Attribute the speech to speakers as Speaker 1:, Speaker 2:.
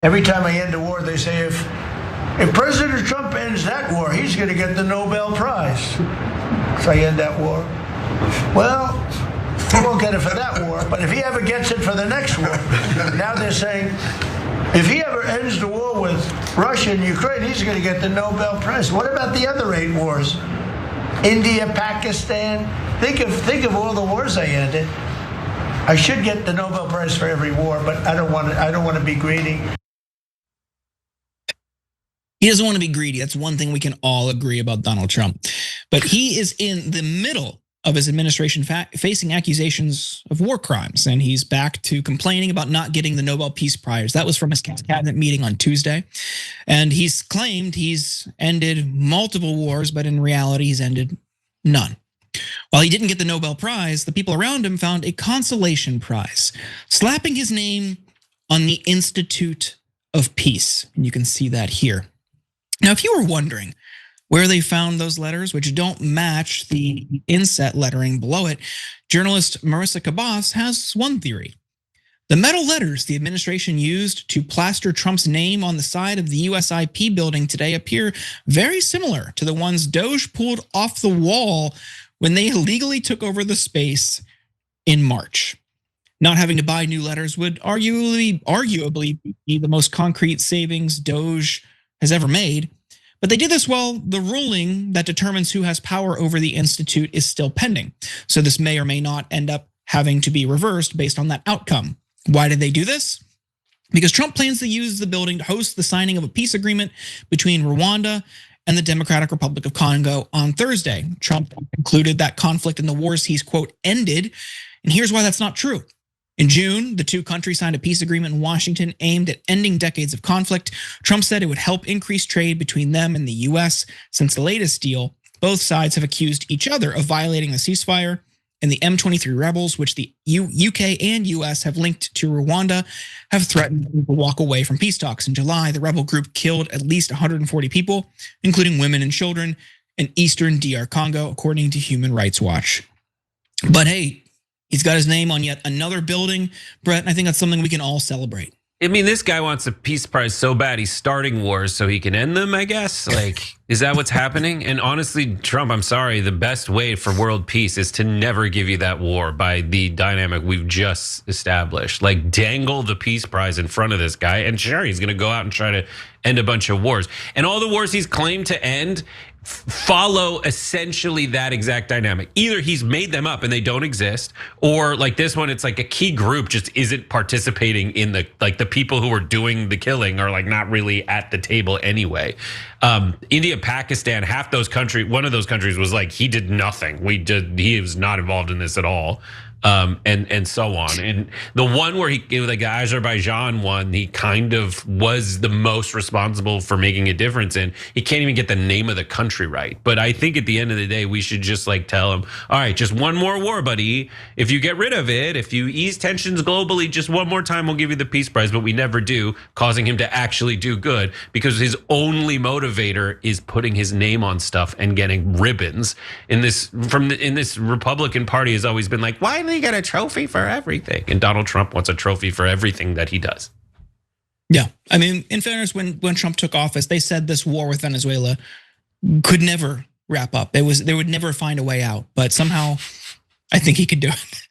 Speaker 1: Every time I end a war, they say if President Trump ends that war, he's going to get the Nobel Prize. So I end that war. Well, he won't get it for that war, but if he ever gets it for the next war, now they're saying if he ever ends the war with Russia and Ukraine, he's going to get the Nobel Prize. What about the other 8 wars? India, Pakistan. Think of all the wars I ended. I should get the Nobel Prize for every war, but I don't want to be greedy.
Speaker 2: He doesn't want to be greedy. That's one thing we can all agree about Donald Trump. But he is in the middle of his administration facing accusations of war crimes. And he's back to complaining about not getting the Nobel Peace Prize. That was from his cabinet meeting on Tuesday. And he's claimed he's ended multiple wars, but in reality, he's ended none. While he didn't get the Nobel Prize, the people around him found a consolation prize, slapping his name on the Institute of Peace. And you can see that here. Now, if you were wondering where they found those letters, which don't match the inset lettering below it, journalist Marisa Kabas has one theory. The metal letters the administration used to plaster Trump's name on the side of the USIP building today appear very similar to the ones Doge pulled off the wall when they illegally took over the space in March. Not having to buy new letters would arguably be the most concrete savings Doge has ever made. But they did this while the ruling that determines who has power over the institute is still pending. So this may or may not end up having to be reversed based on that outcome. Why did they do this? Because Trump plans to use the building to host the signing of a peace agreement between Rwanda and the Democratic Republic of Congo on Thursday. Trump concluded that conflict in the wars he's, quote, ended. And here's why that's not true. In June, the two countries signed a peace agreement in Washington aimed at ending decades of conflict. Trump said it would help increase trade between them and the US. Since the latest deal, both sides have accused each other of violating the ceasefire, and the M23 rebels, which the UK and US have linked to Rwanda, have threatened to walk away from peace talks. In July, the rebel group killed at least 140 people, including women and children, in eastern DR Congo, according to Human Rights Watch. But hey, he's got his name on yet another building, Brett, and I think that's something we can all celebrate.
Speaker 3: I mean, this guy wants a peace prize so bad he's starting wars so he can end them, I guess. Like, is that what's happening? And honestly, Trump, I'm sorry, the best way for world peace is to never give you that war by the dynamic we've just established. Like, dangle the peace prize in front of this guy, and sure, he's gonna go out and try to end a bunch of wars. And all the wars he's claimed to end follow essentially that exact dynamic. Either he's made them up and they don't exist, or like this one, it's like a key group just isn't participating in the, like the people who are doing the killing are like not really at the table anyway. India, Pakistan, half those countries, one of those countries was like, he did nothing. He was not involved in this at all. And so on. And the one where like the Azerbaijan one, he kind of was the most responsible for making a difference in. He can't even get the name of the country right. But I think at the end of the day, we should just like tell him, all right, just one more war, buddy. If you get rid of it, if you ease tensions globally, just one more time, we'll give you the peace prize. But we never do, causing him to actually do good because his only motivator is putting his name on stuff and getting ribbons. In this Republican Party has always been like, why do you get a trophy for everything? And Donald Trump wants a trophy for everything that he does.
Speaker 2: Yeah, I mean, in fairness, when Trump took office, they said this war with Venezuela could never wrap up. They would never find a way out. But somehow, I think he could do it.